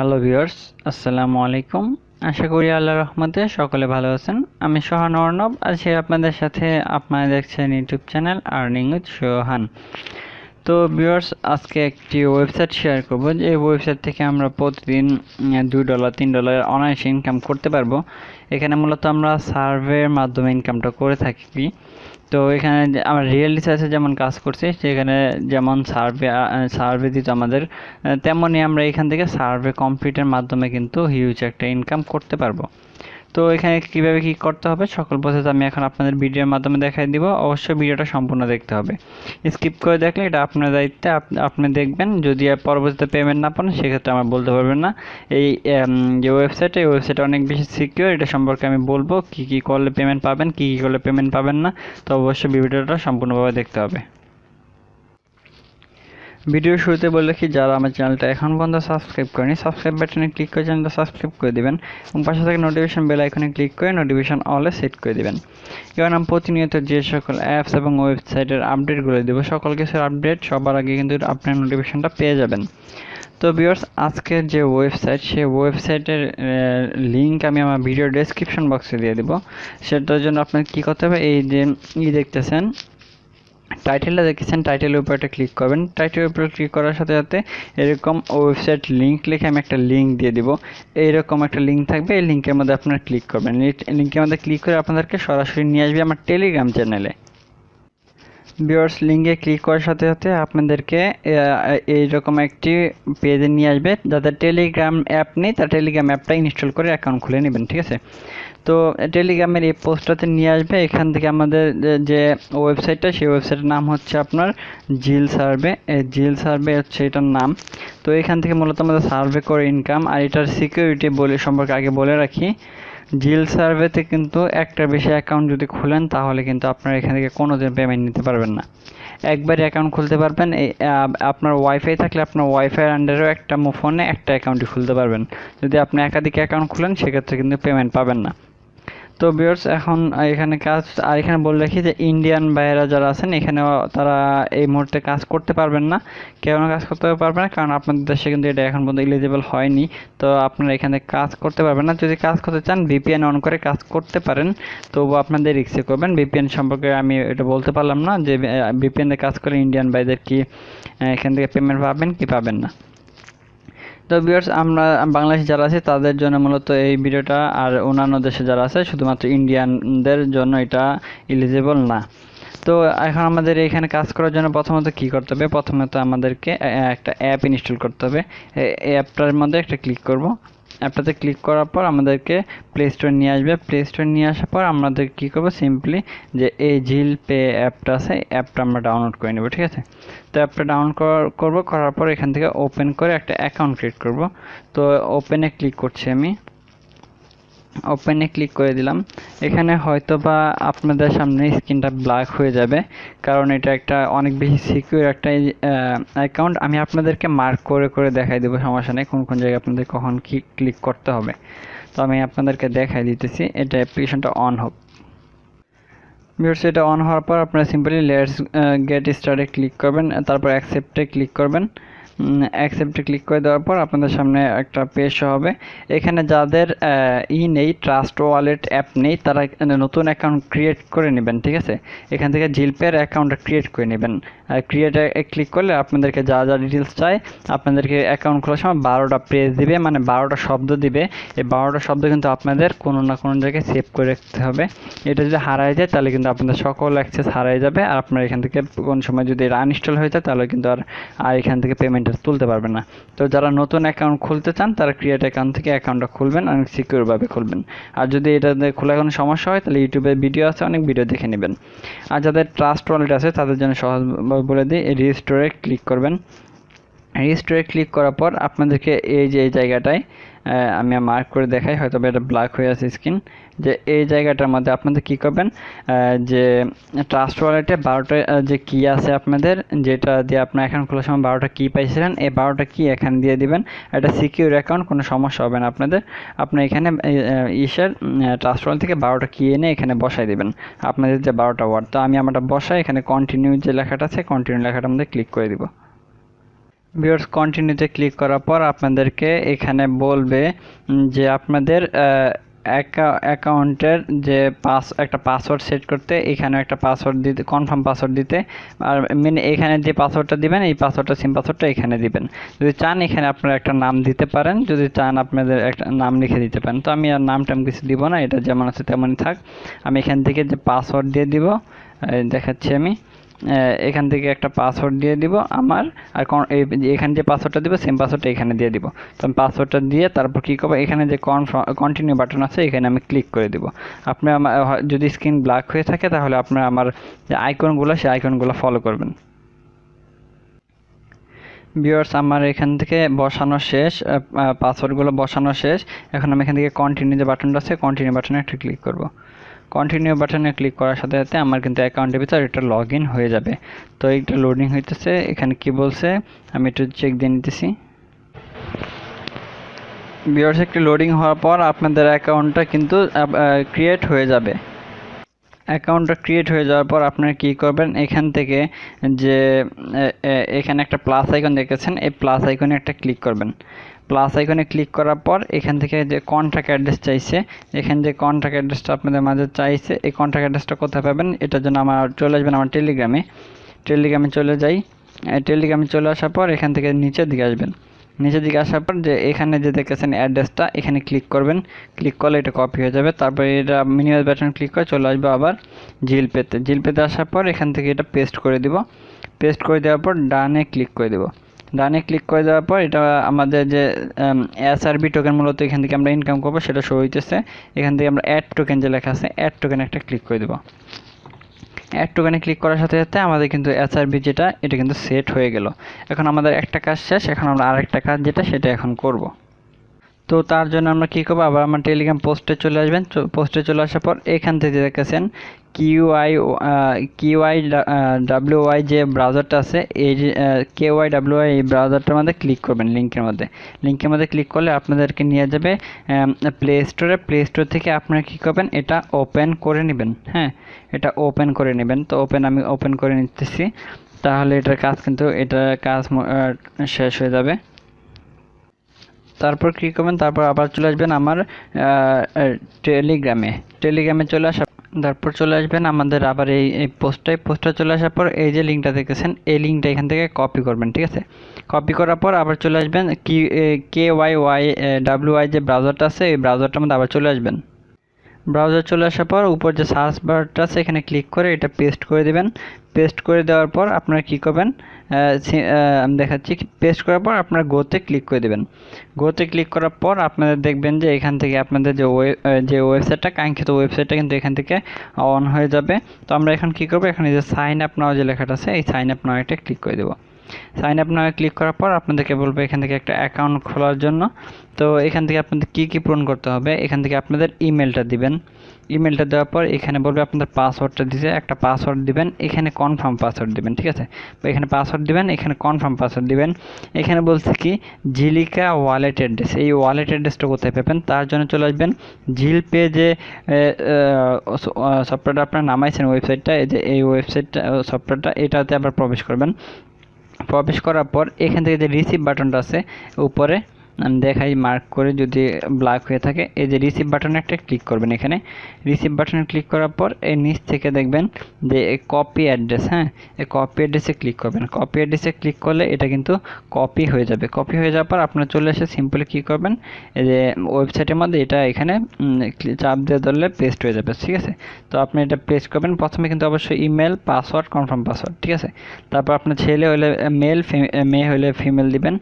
Hello viewers, আসসালামু আলাইকুম। আশা করি আল্লাহর রহমতে সকলে ভালো আছেন। আমি সোহান অর্ণব আছি আপনাদের সাথে। আপনারা দেখছেন ইউটিউব চ্যানেল আর্নিং উইথ সোহান। তো ভিউয়ার্স, আজকে একটি ওয়েবসাইট শেয়ার করব যে এই ওয়েবসাইট থেকে আমরা প্রতিদিন $2 $3 অনায়াসে ইনকাম করতে পারবো। এখানে মূলত আমরা সার্ভের মাধ্যমে ইনকামটা করে থাকি। তো এখানে আমরা রিয়েল রিসার্চে যেমন কাজ করছি, সেখানে যেমন সার্ভে দিত আমাদের, তেমনই আমরা এখান থেকে সার্ভে কমপ্লিটের মাধ্যমে কিন্তু হিউজ একটা ইনকাম করতে পারবো। তো এখানে কিভাবে কি করতে হবে সকল প্রসেস আমি এখন আপনাদের ভিডিওর মাধ্যমে দেখাই দিব। অবশ্যই ভিডিওটা সম্পূর্ণ দেখতে হবে। স্কিপ করে দেখলে এটা আপনার দায়িত্বে, আপনি দেখবেন। যদি পরবর্তীতে পেমেন্ট না পান সেক্ষেত্রে আমার বলতে পারবেন না। এই যে ওয়েবসাইট অনেক বেশি সিকিউর। এটা সম্পর্কে আমি বলবো কি কি করলে পেমেন্ট পাবেন, কি কি করলে পেমেন্ট পাবেন না। তো অবশ্যই ভিডিওটা সম্পূর্ণভাবে দেখতে হবে। ভিডিওর শুরুতে বলে রাখি, যারা আমার চ্যানেলটা এখন পর্যন্ত সাবস্ক্রাইব করেনি, সাবস্ক্রাইব বাটনে ক্লিক করে চ্যানেলটা সাবস্ক্রাইব করে দিবেন এবং পাশে থেকে নোটিফিকেশন বেল আইকনে ক্লিক করে নোটিফিকেশন অলে সেট করে দিবেন। কারণ আমি প্রতিনিয়ত যে সকল অ্যাপস এবং ওয়েবসাইটের আপডেটগুলো দেবো, সকল কিছুর আপডেট সবার আগে কিন্তু আপনার নোটিফিকেশনটা পেয়ে যাবেন। তো ভিউয়ার্স, আজকের যে ওয়েবসাইট, সেই ওয়েবসাইটের লিঙ্ক আমি আমার ভিডিও ডেসক্রিপশন বক্সে দিয়ে দেবো। সেটার জন্য আপনার কী করতে হবে, এই যে দেখতেছেন টাইটেলটা দেখেছেন, টাইটেলের উপর একটা ক্লিক করবেন। টাইটেলের উপর ক্লিক করার সাথে সাথে এরকম ওয়েবসাইট লিঙ্ক লিখে আমি একটা লিঙ্ক দিয়ে দিব। এইরকম একটা লিঙ্ক থাকবে, এই লিঙ্কের মধ্যে আপনারা ক্লিক করবেন। লিঙ্কের মধ্যে ক্লিক করে আপনাদেরকে সরাসরি নিয়ে আসবে আমার টেলিগ্রাম চ্যানেলে। ভিউয়ার্স, লিঙ্কে ক্লিক করার সাথে সাথে আপনাদেরকে এইরকম একটি পেজে নিয়ে আসবে। যাদের টেলিগ্রাম অ্যাপ নেই তারা টেলিগ্রাম অ্যাপটা ইনস্টল করে অ্যাকাউন্ট খুলে নেবেন, ঠিক আছে? তো টেলিগ্রামের এই পোস্টটাতে নিয়ে আসবে। এখান থেকে আমাদের যে ওয়েবসাইটটা, সেই ওয়েবসাইটের নাম হচ্ছে আপনার জিল সার্ভে। জিল সার্ভে হচ্ছে এটার নাম। তো এখান থেকে মূলত আমাদের সার্ভে করে ইনকাম। আর এটার সিকিউরিটি সম্পর্কে আগে বলে রাখি, জিল সার্ভেতে কিন্তু একটা বেশি অ্যাকাউন্ট যদি খুলেন তাহলে কিন্তু আপনারা এখান থেকে কোনোদিন পেমেন্ট নিতে পারবেন না। একবারই অ্যাকাউন্ট খুলতে পারবেন। আপনার ওয়াইফাই থাকলে আপনার ওয়াইফাইয়ের আন্ডারেও একটা ফোনে একটা অ্যাকাউন্টই খুলতে পারবেন। যদি আপনি একাধিক অ্যাকাউন্ট খুলেন সেক্ষেত্রে কিন্তু পেমেন্ট পাবেন না। তো ভিউয়ার্স, এখন এখানে কাজ, আর এখানে বলে রাখি যে ইন্ডিয়ান ভাইয়েরা যারা আছেন এখানেও তারা এই মুহূর্তে কাজ করতে পারবেন না। কেন কাজ করতে পারবেন না? কারণ আপনাদের দেশে কিন্তু এটা এখন পর্যন্ত এলিজিবল হয়নি। তো আপনারা এখানে কাজ করতে পারবেন না। যদি কাজ করতে চান ভিপিএন অন করে কাজ করতে পারেন, তবু আপনাদের রিস্কে করবেন। ভিপিএন সম্পর্কে আমি এটা বলতে পারলাম না যে ভিপিএনে কাজ করে ইন্ডিয়ান ভাইদের কি এখান থেকে পেমেন্ট পাবেন কি পাবেন না। তো ভিউয়ার্স, আমরা বাংলাদেশে যারা আছে তাদের জন্য মূলত এই ভিডিওটা, আর অন্যান্য দেশে যারা আছে শুধুমাত্র ইন্ডিয়ানদের জন্য এটা এলিজিবল না। তো এখন আমাদের এখানে কাজ করার জন্য প্রথমত কি করতে হবে, প্রথমত আমাদেরকে একটা অ্যাপ ইনস্টল করতে হবে। এই অ্যাপটার মধ্যে একটা ক্লিক করব। অ্যাপটাতে ক্লিক করার পর আমাদেরকে প্লে স্টোরে নিয়ে আসবে। প্লে স্টোরে নিয়ে আসার পর আমাদের কী করবো, সিম্পলি যে এই জিল পে অ্যাপটা আছে, অ্যাপটা আমরা ডাউনলোড করে নেব, ঠিক আছে? তো অ্যাপটা ডাউনলোড করার পর এখান থেকে ওপেন করে একটা অ্যাকাউন্ট ক্রিয়েট করব। তো ওপেনে ক্লিক করছি আমি। ওপেনে ক্লিক করে দিলাম। এখানে হয়তো বা আপনাদের সামনে স্ক্রিনটা ব্ল্যাক হয়ে যাবে, কারণ এটা একটা অনেক বেশি সিকিউর একটা অ্যাকাউন্ট। আমি আপনাদেরকে মার্ক করে করে দেখাই দেবো, সমস্যা নেই, কোন কোন জায়গায় আপনাদের কখন কি ক্লিক করতে হবে। তো আমি আপনাদেরকে দেখাই দিতেছি। এটা অ্যাপ্লিকেশনটা অন হোক। ভিউয়ার্স, এটা অন হওয়ার পর আপনারা সিম্পলি লেটস গেট স্টার্টে ক্লিক করবেন, তারপর অ্যাকসেপ্টে ক্লিক করবেন। অ্যাকসেপ্টে ক্লিক করে দেওয়ার পর আপনাদের সামনে একটা পেজ হবে। এখানে যাদের নেই, ট্রাস্ট ওয়ালেট অ্যাপ নেই, তারা নতুন অ্যাকাউন্ট ক্রিয়েট করে নেবেন, ঠিক আছে? এখান থেকে জিলপের অ্যাকাউন্টটা ক্রিয়েট করে নেবেন। ক্রিয়েটে ক্লিক করলে আপনাদেরকে যা যা ডিটেলস চাই, আপনাদেরকে অ্যাকাউন্ট খোলার সময় 12টা পেজ দিবে, মানে 12টা শব্দ দিবে। এই 12টা শব্দ কিন্তু আপনাদের কোনো না কোনো জায়গায় সেভ করে রাখতে হবে। এটা যদি হারায় যায় তাহলে কিন্তু আপনাদের সকল অ্যাক্সেস হারায় যাবে, আর আপনার এখান থেকে কোনো সময় যদি এটা আনইনস্টল হয়ে যায় তাহলে কিন্তু আর এখান থেকে পেমেন্ট তুলতে পারবেন না। তো যারা নতুন অ্যাকাউন্ট খুলতে চান তারা ক্রিয়েট অ্যাকাউন্ট থেকে অ্যাকাউন্টটা খুলবেন, অনেক সিকিউরভাবে খুলবেন। আর যদি এটাতে খোলা কোনো সমস্যা হয় তাহলে ইউটিউবে ভিডিও আছে, অনেক ভিডিও দেখে নেবেন। আর যাদের ট্রাস্ট ওয়ালেট আছে তাদের জন্য সহজভাবে বলে দিই, রেজিস্টোরে ক্লিক করবেন। রেজিস্টোরে ক্লিক করার পর আপনাদেরকে এই যে এই জায়গাটায় আমি মার্ক করে দেখাই, হয়তো এটা ব্ল্যাক হয়ে আছে স্ক্রিন, যে এই জায়গাটার মধ্যে আপনাদের কী করবেন, যে ট্রাস্ট ওয়ালেটে 12টা যে কি আছে আপনাদের, যেটা দিয়ে আপনার অ্যাকাউন্ট খোলার সময় 12টা কি পাইছিলেন, এই 12টা কি এখানে দিয়ে দিবেন। এটা সিকিউর অ্যাকাউন্ট, কোনো সমস্যা হবে না আপনাদের। আপনি এখানে ট্রাস্ট ওয়ালেট থেকে 12টা কি এনে এখানে বসাই দেবেন আপনাদের যে 12টা ওয়ার্ড। তো আমি আমারটা বসাই, এখানে কন্টিনিউ যে লেখাটা আছে, কন্টিনিউ লেখাটার মধ্যে ক্লিক করে দিব। ভিউয়ার্স কন্টিনিউতে ক্লিক করার পর আপনাদেরকে এখানে বলবে যে আপনাদের অ্যাকাউন্টের যে একটা পাসওয়ার্ড সেট করতে, এখানে একটা পাসওয়ার্ড দিতে, কনফার্ম পাসওয়ার্ড দিতে। আর এখানে যে পাসওয়ার্ডটা দিবেন এই পাসওয়ার্ডটা সিম পাসওয়ার্ডটা এখানে দিবেন। যদি চান এখানে আপনারা একটা নাম দিতে পারেন, যদি চান আপনাদের একটা নাম লিখে দিতে পারেন। তো আমি আর নাম টাম কিছু দিব না, এটা যেমন আছে তেমনই থাক। আমি এখান থেকে যে পাসওয়ার্ড দিয়ে দিব, দেখাচ্ছি আমি। এখান থেকে একটা পাসওয়ার্ড দিয়ে দিব আমার, আর এখানে যে পাসওয়ার্ডটা দিব সেম পাসওয়ার্ডটা এখানে দিয়ে দিব। তো আমি পাসওয়ার্ডটা দিয়ে তারপর কী করবো, এখানে যে কন্টিনিউ বাটন আছে এখানে আমি ক্লিক করে দিব। আপনি আমার যদি স্ক্রিন ব্ল্যাক হয়ে থাকে তাহলে আপনার আমার যে আইকনগুলো সেই আইকনগুলো ফলো করবেন। ভিউয়ার্স আমার এখান থেকে বসানো শেষ, পাসওয়ার্ডগুলো বসানো শেষ। এখন আমি এখান থেকে কন্টিনিউ যে বাটনটা আছে কন্টিনিউ বাটনে একটা ক্লিক করব। কন্টিনিউ বাটনে ক্লিক করার সাথে সাথে আমার কিন্তু অ্যাকাউন্টের ভিতর এটা লগ ইন হয়ে যাবে। তো এইটা লোডিং হইতেছে, এখানে কি বলছে আমি একটু চেক দিয়ে নিতেছি। ভিউয়ার্স একটু লোডিং হওয়ার পর আপনাদের অ্যাকাউন্টটা কিন্তু ক্রিয়েট হয়ে যাবে। অ্যাকাউন্টটা ক্রিয়েট হয়ে যাওয়ার পর আপনারা কী করবেন, এখান থেকে যে এখানে একটা প্লাস আইকন দেখেছেন, এই প্লাস আইকনে একটা ক্লিক করবেন। প্লাস আইকনে ক্লিক করার পর এখান থেকে যে কন্ট্যাক্ট অ্যাড্রেস চাইছে, এখানে যে কন্ট্যাক্ট অ্যাড্রেসটা আপনাদের মাঝে চাইছে, এই কন্ট্যাক্ট অ্যাড্রেসটা কোথায় পাবেন, এটার জন্য আমার চলে আসবেন আমার টেলিগ্রামে চলে যাই। টেলিগ্রামে চলে আসার পর এখান থেকে নিচের দিকে আসবেন। নিচের দিকে আসার পর যে এখানে যে দেখেছেন অ্যাড্রেসটা, এখানে ক্লিক করবেন। ক্লিক করলে এটা কপি হয়ে যাবে। তারপরে এটা মিনিমাইজ বাটন ক্লিক করে চলে আসবে আবার জিলপেতে আসার পর এখান থেকে এটা পেস্ট করে দিব। পেস্ট করে দেওয়ার পর ডানে ক্লিক করে দেব। ডানে ক্লিক করে দেওয়ার পর এটা আমাদের যে SRV টোকেন মূলত এখান থেকে আমরা ইনকাম করবো সেটা শো হইতেছে। এখান থেকে আমরা অ্যাড টোকেন যে লেখা আছে অ্যাড টোকেন একটা ক্লিক করে দেবো। অ্যাড টোকেনে ক্লিক করার সাথে সাথে আমাদের কিন্তু SRV যেটা এটা কিন্তু সেট হয়ে গেল। এখন আমাদের একটা কাজ শেষ, এখন আমরা আরেকটা কাজ যেটা সেটা এখন করব। তো তার জন্য আমরা কী করবো, আবার আমার টেলিগ্রাম পোস্টে চলে আসবেন। পোস্টে চলে আসার পর এখান থেকে দেখেছেন QYWY যে ব্রাউজারটা আছে, এই যে KYWY এই ব্রাউজারটার মধ্যে ক্লিক করবেন। লিঙ্কের মধ্যে ক্লিক করলে আপনাদেরকে নিয়ে যাবে প্লে স্টোর থেকে আপনারা কী করবেন, এটা ওপেন করে নেবেন। হ্যাঁ, এটা ওপেন করে নেবেন। তো আমি ওপেন করে নিতেছি, তাহলে এটার কাজ শেষ হয়ে যাবে। তারপর কী করবেন, তারপর আবার চলে আসবেন আমার টেলিগ্রামে চলে আসা, তারপর চলে আসবেন আমাদের আবার এই পোস্টটা চলে আসার পর এই যে লিঙ্কটা দেখেছেন এই লিঙ্কটা এখান থেকে কপি করবেন। ঠিক আছে, কপি করার পর আবার চলে আসবেন KYWY যে ব্রাউজারটা আছে এই ব্রাউজারটার মধ্যে আবার চলে আসবেন। ব্রাউজার চলে আসার পর উপর যে সার্চ বারটা আছে এখানে ক্লিক করে এটা পেস্ট করে দেবেন। পেস্ট করে দেওয়ার পর আপনারা কী করবেন, আমি দেখাচ্ছি। পেস্ট করার পর আপনারা গোতে ক্লিক করে দেবেন। গোতে ক্লিক করার পর আপনারা দেখবেন যে এখান থেকে আপনাদের যে ওয়েবসাইটটা, কাঙ্ক্ষিত ওয়েবসাইটটা কিন্তু এখান থেকে অন হয়ে যাবে। তো আমরা এখন কী করবো, এখানে যে সাইন আপ নাও যে লেখাটা আছে এই সাইন আপ নাও এটা ক্লিক করে দেবো। সাইন আপ নাও ক্লিক করার পর আপনাদেরকে বলবো এখান থেকে একটা অ্যাকাউন্ট খোলার জন্য। তো এখান থেকে আপনাদের কী পূরণ করতে হবে, এখান থেকে আপনাদের ইমেলটা দিবেন। ইমেলটা দেওয়ার পর এখানে বলবে আপনাদের পাসওয়ার্ডটা দিতে, একটা পাসওয়ার্ড দিবেন, এখানে কনফার্ম পাসওয়ার্ড দিবেন। ঠিক আছে, তো এখানে পাসওয়ার্ড দিবেন, এখানে কনফার্ম পাসওয়ার্ড দিবেন। এখানে বলছে কি জিলিকা ওয়ালেট অ্যাড্রেস, এই ওয়ালেট অ্যাড্রেসটা কোথায় পাবেন, তার জন্য চলে আসবেন জিলপে যে সফটওয়্যারটা আপনারা নামাইছেন ওয়েবসাইটটা, এই ওয়েবসাইটটা সফটওয়্যারটা এটাতে আবার প্রবেশ করবেন। প্রবেশ করার পর এখান থেকে যে রিসিভ বাটনটা আছে উপরে আমি দেখাই মার্ক করে, যদি ব্ল্যাক হয়ে থাকে এই যে রিসিভ বাটনে একটা ক্লিক করবেন। এখানে রিসিভ বাটনে ক্লিক করার পর এই নিচ থেকে দেখবেন যে কপি অ্যাড্রেস, হ্যাঁ এই কপি অ্যাড্রেসে ক্লিক করবেন। কপি অ্যাড্রেসে ক্লিক করলে এটা কিন্তু কপি হয়ে যাবে। কপি হয়ে যাওয়ার পর আপনারা চলে এসে সিম্পলি কী করবেন, এই যে ওয়েবসাইটের মধ্যে এটা এখানে চাপ দিয়ে ধরলে পেস্ট হয়ে যাবে। ঠিক আছে, তো আপনি এটা পেস্ট করবেন। প্রথমে কিন্তু অবশ্যই ইমেল, পাসওয়ার্ড, কনফার্ম পাসওয়ার্ড। ঠিক আছে, তারপর আপনার ছেলে হলে মেল, মেয়ে হলে ফিমেল দিবেন।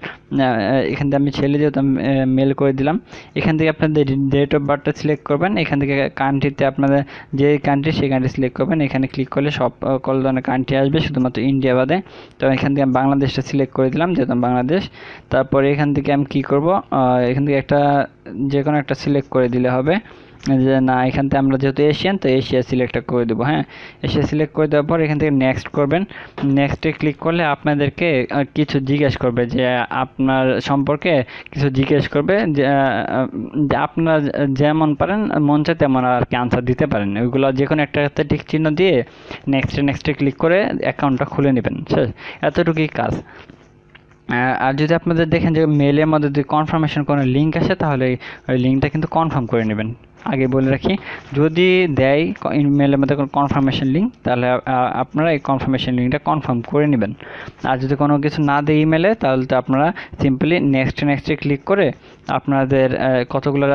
এখান থেকে আমি ছেলে যেহেতু আমি মেল করে দিলাম। এখান থেকে আপনাদের ডেট অফ বার্থটা সিলেক্ট করবেন। এখান থেকে কান্ট্রিতে আপনাদের যে কান্ট্রি সেই কান্ট্রি সিলেক্ট করবেন। এখানে ক্লিক করলে সকল ধরনের কান্ট্রি আসবে শুধুমাত্র ইন্ডিয়া বাদে। তো এখান থেকে আমি বাংলাদেশটা সিলেক্ট করে দিলাম যেহেতু বাংলাদেশ। তারপরে এখান থেকে আমি কী করব, এখান থেকে যে কোনো একটা সিলেক্ট করে দিলে হবে। যে না এখান থেকে আমরা যেহেতু এশিয়ান তো এশিয়া সিলেক্ট করে দেবো। হ্যাঁ, এশিয়া সিলেক্ট করে দেওয়ার পর এখান থেকে নেক্সট করবেন। নেক্সটে ক্লিক করলে আপনাদেরকে কিছু জিজ্ঞেস করবে, যে আপনার সম্পর্কে কিছু জিজ্ঞেস করবে, যে আপনার যেমন পারেন মন চায় তেমন আর কি আনসার দিতে পারেন। ওইগুলো যে কোনো একটাতে টিক চিহ্ন দিয়ে নেক্সটে ক্লিক করে অ্যাকাউন্টটা খুলে নেবেন। এতটুকুই কাজ। আর যদি আপনাদের দেখেন যে মেলের মধ্যে যদি কনফার্মেশন কোনো লিঙ্ক আসে তাহলে ওই লিঙ্কটা কিন্তু কনফার্ম করে নেবেন। আগে বলে রাখি, যদি দেয় ইমেলের মধ্যে কোনো কনফার্মেশন লিঙ্ক তাহলে আপনারা এই কনফার্মেশন লিঙ্কটা কনফার্ম করে নেবেন। আর যদি কোনো কিছু না দেয় ইমেলে তাহলে তো আপনারা সিম্পলি নেক্সটে ক্লিক করে আপনাদের কতগুলো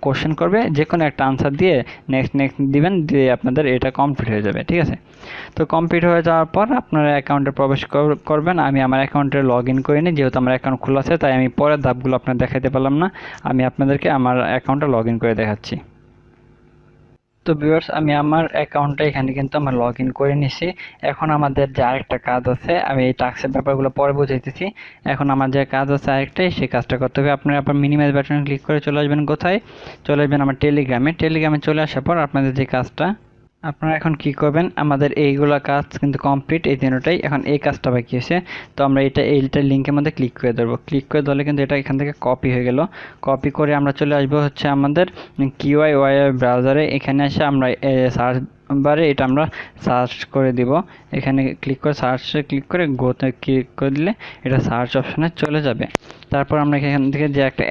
কোশ্চেন করবে, যে কোনো একটা আনসার দিয়ে নেক্সট দিবেন, দিয়ে আপনাদের এটা কমপ্লিট হয়ে যাবে। ঠিক আছে, তো কমপ্লিট হয়ে যাওয়ার পর আপনারা অ্যাকাউন্টে প্রবেশ করবেন। আমি আমার অ্যাকাউন্টে লগ ইন করিনি, যেহেতু আমার অ্যাকাউন্ট খোলা আছে তাই আমি পরের ধাপগুলো আপনার দেখাতে পারলাম না। আমি আপনাদেরকে আমার অ্যাকাউন্টে লগ ইন করে দেখাচ্ছি। তো ভিউয়ার্স, আমি আমার অ্যাকাউন্টটা এখানে কিন্তু আমার লগ ইন করে নিছি। এখন আমাদের যে আরেকটা কাজ আছে, আমি এই টাস্কের ব্যাপারগুলো পরে বুঝাইতেছি। এখন আমার যে কাজ আছে আরেকটাই, সেই কাজটা করতে হবে। আপনারা আপনার মিনিমাইজ বাটনে ক্লিক করে চলে আসবেন কোথায়, চলে আসবেন আমার টেলিগ্রামে চলে আসার পর আপনাদের যে কাজটা আপনারা এখন কি করবেন, আমাদের এইগুলা কাজ কিন্তু কমপ্লিট, এই তিনটাই। এখন এই কাজটা বাকি আছে, তো আমরা এইটার লিঙ্কের মধ্যে ক্লিক করে ধরবো। ক্লিক করে ধরলে কিন্তু এটা এখান থেকে কপি হয়ে গেল। কপি করে আমরা চলে আসবো হচ্ছে আমাদের কিউআই ব্রাউজারে। এখানে এসে আমরা সার্চ বারে এটা আমরা সার্চ করে দিব। এখানে ক্লিক করে সার্চে ক্লিক করে গোতে ক্লিক করে দিলে এটা সার্চ অপশানে চলে যাবে। তারপর আমরা এখান থেকে যে একটা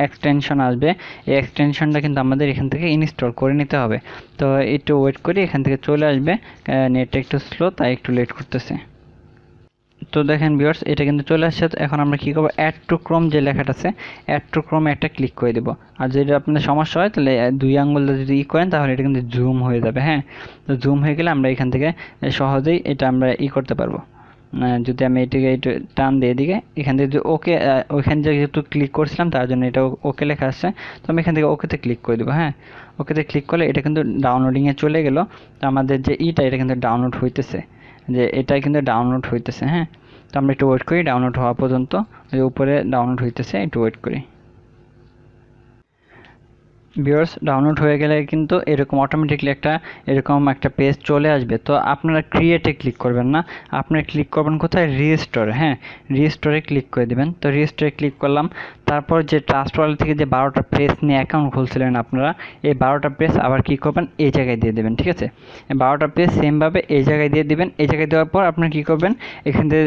এক্সটেনশন আসবে, এই এক্সটেনশনটা কিন্তু আমাদের এখান থেকে ইনস্টল করে নিতে হবে। তো একটু ওয়েট করি, এখান থেকে চলে আসবে। নেটটা একটু স্লো তাই একটু লেট করতেছে। তো দেখেন ভিউয়ার্স, এটা কিন্তু চলে আসছে। এখন আমরা কি করব, অ্যাড টু ক্রোম যে লেখাটা আছে, অ্যাড টু ক্রোম একটা ক্লিক করে দেব। আর যদি আপনাদের সমস্যা হয় তাহলে 2 আঙ্গুল যদি করেন তাহলে এটা কিন্তু জুম হয়ে যাবে। হ্যাঁ, তো জুম হয়ে গেলে আমরা এখান থেকে সহজেই এটা আমরা করতে পারবো। যদি আমি এটাকে একটু টান দিয়ে দিকে, এখান থেকে যদি ওকে, ওইখানে যেহেতু ক্লিক করছিলাম তার জন্য এটা ওকে লেখা আসছে, তো আমি এখান থেকে ওকেতে ক্লিক করে দেবো। হ্যাঁ, ওকেতে ক্লিক করলে এটা কিন্তু ডাউনলোডিংয়ে চলে গেল। তো আমাদের যে এটা কিন্তু ডাউনলোড হইতেছে, যে এটাই কিন্তু ডাউনলোড হইতেছে। হ্যাঁ, তো আমরা একটু ওয়েট করি ডাউনলোড হওয়া পর্যন্ত। উপরে ডাউনলোড হইতেছে, একটু ওয়েট করি। ভিউয়ার্স, ডাউনলোড হয়ে গেলে কিন্তু এরকম অটোমেটিকলি এরকম একটা পেজ চলে আসবে। তো আপনারা ক্রিয়েটে ক্লিক করবেন না, আপনারা ক্লিক করবেন কোথায়, রিস্টোরে। হ্যাঁ, রিস্টোরে ক্লিক করে দিবেন। তো রিস্টোরে ক্লিক করলাম। তারপর যে ট্রাস্ট ওয়ালেট থেকে যে 12টা পেজ নিয়ে অ্যাকাউন্ট খুলছিলেন আপনারা, এই 12টা পেজ আবার কী করবেন, এই জায়গায় দিয়ে দেবেন। ঠিক আছে, 12টা পেজ সেমভাবে এই জায়গায় দিয়ে দিবেন। এই জায়গায় দেওয়ার পর আপনারা কী করবেন, এখান থেকে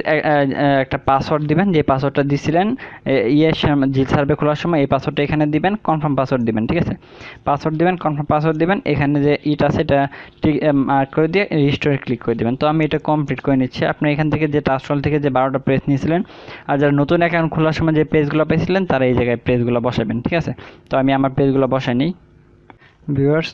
একটা পাসওয়ার্ড দিবেন, যে পাসওয়ার্ডটা দিছিলেন জি সার্ভে খোলার সময়, এই পাসওয়ার্ডটা এখানে দিবেন, কনফার্ম পাসওয়ার্ড দিবেন। ঠিক আছে, পাসওয়ার্ড দিবেন, কনফার্ম পাসওয়ার্ড দিবেন। এখানে যে ইটা আছে এটা ঠিক মার্ক করে দিয়ে রিস্টোরে ক্লিক করে দিবেন। তো আমি এটা কমপ্লিট করে নিচ্ছি। আপনি এখান থেকে যে ট্রাস্টওয়াল থেকে যে 12টা পেজ নিয়েছিলেন, আর যারা নতুন অ্যাকাউন্ট খোলার সময় যে পেজগুলো পেয়েছিলেন তারা এই জায়গায় পেজগুলো বসাবেন। ঠিক আছে, তো আমি আমার পেজগুলো বসাই নিই। ভিউয়ার্স,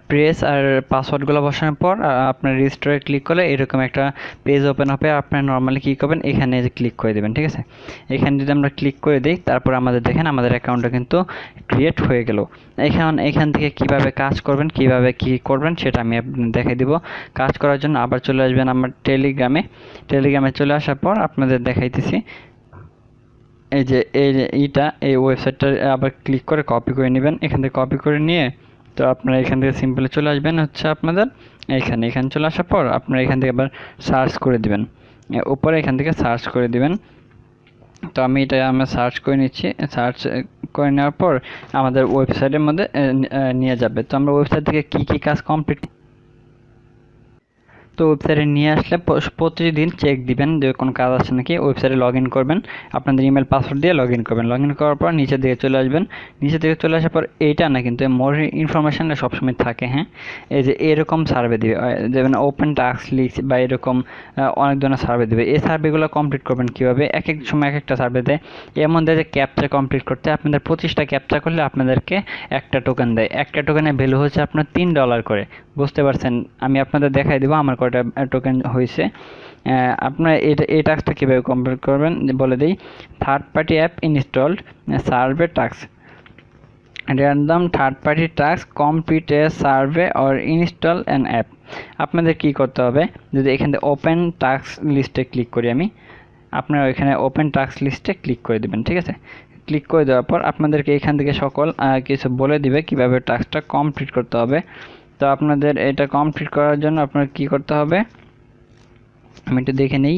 প্রেস আর পাসওয়ার্ডগুলো বসানোর পর আপনার রেজিস্টারে ক্লিক করলে এরকম একটা পেজ ওপেন হবে। আপনার নর্মালি কী করবেন, এখানে ক্লিক করে দেবেন। ঠিক আছে, এখানে যদি আমরা ক্লিক করে দিই, তারপর আমাদের দেখেন আমাদের অ্যাকাউন্টটা কিন্তু ক্রিয়েট হয়ে গেল। এখান থেকে কিভাবে কাজ করবেন, কিভাবে কি করবেন সেটা আমি আপনাদের দেখাই দিব। কাজ করার জন্য আবার চলে আসবেন আমার টেলিগ্রামে চলে আসার পর আপনাদের দেখাইতেছি। এই যে এই ওয়েবসাইটটা আবার ক্লিক করে কপি করে নেবেন। এখান থেকে কপি করে নিয়ে তো আপনারা এখান থেকে সিম্পলি চলে আসবেন হচ্ছে আপনাদের এখানে চলে আসার পর আপনারা এখান থেকে আবার সার্চ করে দিবেন, উপরে এখান থেকে সার্চ করে দিবেন। তো আমি আমরা সার্চ করে নিচ্ছি। সার্চ করে নেওয়ার পর আমাদের ওয়েবসাইটের মধ্যে নিয়ে যাবে। তো আমরা ওয়েবসাইট থেকে কী কাজ কমপ্লিট, তো ওয়েবসাইটে নিয়ে আসলে প্রতিদিন চেক দিবেন যে কোনো কাজ আছে নাকি। ওয়েবসাইটে লগ ইন করবেন, আপনাদের ইমেল পাসওয়ার্ড দিয়ে লগ ইন করবেন। লগ ইন করার পর নিচের দিকে চলে আসবেন। নিচের দিকে চলে আসার পর এইটা না কিন্তু মোর ইনফরমেশানটা সবসময় থাকে। হ্যাঁ, এই যে এরকম সার্ভে দিবে, যেমন ওপেন টাস্ক লিস্ট বা এরকম অনেক ধরনের সার্ভে দেবে। এই সার্ভেগুলো কমপ্লিট করবেন কীভাবে, এক এক সময় এক একটা সার্ভে দেয়। এমন দেয় যে ক্যাপচা কমপ্লিট করতে আপনাদের 25টা ক্যাপচা করলে আপনাদেরকে একটা টোকেন দেয়। একটা টোকেনের ভ্যালু হচ্ছে আপনার $3 করে। বুঝতে পারছেন, আমি আপনাদের দেখাই দেবো আমার কয়টা টোকেন হয়েছে। আপনারা এই টাস্কটা কীভাবে কমপ্লিট করবেন বলে দিই। Third party app installed, survey task, random third party task, complete A survey or install an app. আপনাদের কী করতে হবে, যদি এখান থেকে ওপেন টাস্ক লিস্টে ক্লিক করি আমি, আপনারা এখানে ওপেন টাস্ক লিস্টে ক্লিক করে দেবেন। ঠিক আছে, ক্লিক করে দেওয়ার পর আপনাদেরকে এখান থেকে সকল কিছু বলে দিবে কিভাবে টাস্কটা কমপ্লিট করতে হবে। তো আপনাদের এটা কমপ্লিট করার জন্য আপনার কি করতে হবে, আমি একটু দেখে নিই।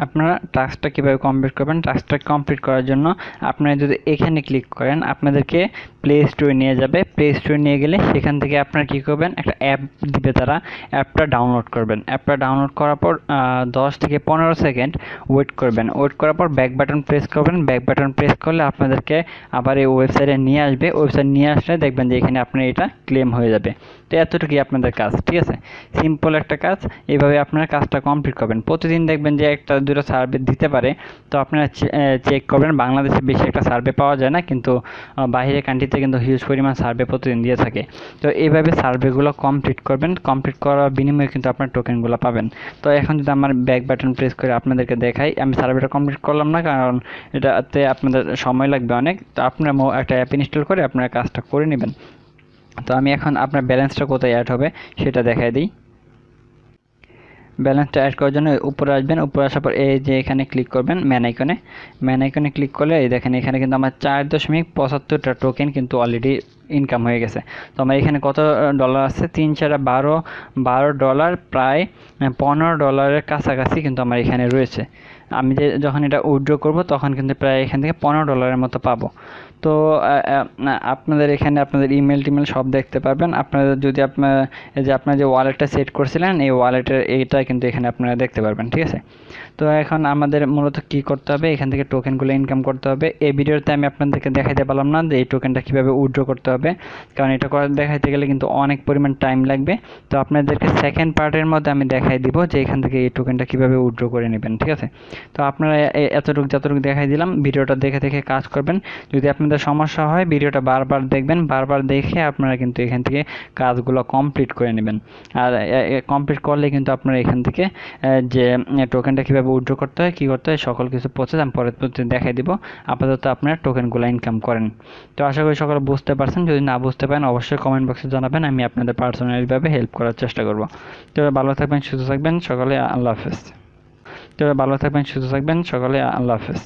আপনারা টাস্কটা কীভাবে কমপ্লিট করবেন, টাস্কটা কমপ্লিট করার জন্য আপনারা যদি এখানে ক্লিক করেন আপনাদেরকে প্লে স্টোরে নিয়ে যাবে। প্লে স্টোরে নিয়ে গেলে সেখান থেকে আপনারা কী করবেন, একটা অ্যাপ দিবে তারা, অ্যাপটা ডাউনলোড করবেন। অ্যাপটা ডাউনলোড করার পর 10 থেকে 15 সেকেন্ড ওয়েট করবেন। ওয়েট করার পর ব্যাক বাটন প্রেস করবেন। ব্যাক বাটন প্রেস করলে আপনাদেরকে আবার এই ওয়েবসাইটে নিয়ে আসবে। ওয়েবসাইট নিয়ে আসলে দেখবেন যে এখানে আপনার এটা ক্লেম হয়ে যাবে। তো এতটুকুই আপনাদের কাজ, ঠিক আছে, সিম্পল একটা কাজ। এইভাবে আপনারা কাজটা কমপ্লিট করবেন। প্রতিদিন দেখবেন যে একটা দুটো সার্ভে দিতে পারে, তো আপনারা চেক করবেন। বাংলাদেশে বেশি একটা সার্ভে পাওয়া যায় না, কিন্তু বাইরের কান্ট্রিতে কিন্তু হিউজ পরিমাণ সার্ভে প্রতিদিন দিয়ে থাকে। তো এইভাবে সার্ভেগুলো কমপ্লিট করবেন। কমপ্লিট করার বিনিময়ে কিন্তু আপনার টোকেনগুলো পাবেন। তো এখন যদি আমার ব্যাক বাটন প্রেস করে আপনাদেরকে দেখাই, আমি সার্ভেটা কমপ্লিট করলাম না, কারণ এটাতে আপনাদের সময় লাগবে অনেক। তো আপনারা একটা অ্যাপ ইনস্টল করে আপনারা কাজটা করে নেবেন। তো আমি এখন আপনার ব্যালেন্সটা কোথায় অ্যাড হবে সেটা দেখাই দিই। ব্যালেন্সটা অ্যাড করার জন্য উপরে আসবেন। উপরে আসার পর এই যে এখানে ক্লিক করবেন ম্যান আইকনে। ম্যান আইকনে ক্লিক করলে এই দেখেন এখানে কিন্তু আমার 4.75টা টোকেন কিন্তু অলরেডি ইনকাম হয়ে গেছে। তো আমার এখানে কত ডলার আছে, 3 4 12 ডলার, প্রায় $15 কাছাকাছি কিন্তু আমার এখানে রয়েছে। আমি যখন এটা উইথড্র করব তখন কিন্তু প্রায় এখান থেকে $15 মতো পাবো। তো আপনাদের এখানে আপনাদের ইমেল টিমেল সব দেখতে পারবেন। আপনাদের যদি আপনার যে ওয়ালেটটা সেট করছিলেন এই ওয়ালেটের এইটা কিন্তু এখানে আপনারা দেখতে পারবেন, ঠিক আছে। তো এখন আমাদের মূলত কি করতে হবে, এখান থেকে টোকেনগুলো ইনকাম করতে হবে। এই ভিডিওতে আমি আপনাদেরকে দেখাইতে পারলাম না যে এই টোকেনটা কীভাবে উইথড্র করতে হবে, কারণ এটা দেখাইতে গেলে কিন্তু অনেক পরিমাণ টাইম লাগবে। তো আপনাদেরকে সেকেন্ড পার্টের মধ্যে আমি দেখাই দিব যে এখান থেকে এই টোকেনটা কীভাবে উইথড্র করে নেবেন, ঠিক আছে। তো আপনারা যতটুকু দেখাই দিলাম, ভিডিওটা দেখে দেখে কাজ করবেন। যদি আপনাদের সমস্যা হয় ভিডিওটা বারবার দেখবেন, বারবার দেখে আপনারা কিন্তু এখান থেকে কাজগুলো কমপ্লিট করে নেবেন। আর কমপ্লিট করলে কিন্তু আপনারা এখান থেকে যে টোকেনটা কীভাবে উইথড্র করতে হয়, কী করতে হয়, সকল কিছু প্রসেস আমি পরে দেখাই দিব। আপাতত আপনারা টোকেনগুলো ইনকাম করেন। তো আশা করি সকলে বুঝতে পারছেন। যদি না বুঝতে পারেন অবশ্যই কমেন্ট বক্সে জানাবেন, আমি আপনাদের পার্সোনালিভাবে হেল্প করার চেষ্টা করব। তো ভালো থাকবেন, সুস্থ থাকবেন সকলে, আল্লাহ হাফেজ। তো ভালো থাকবেন, সুস্থ থাকবেন সকলে, আল্লাহ হাফেজ।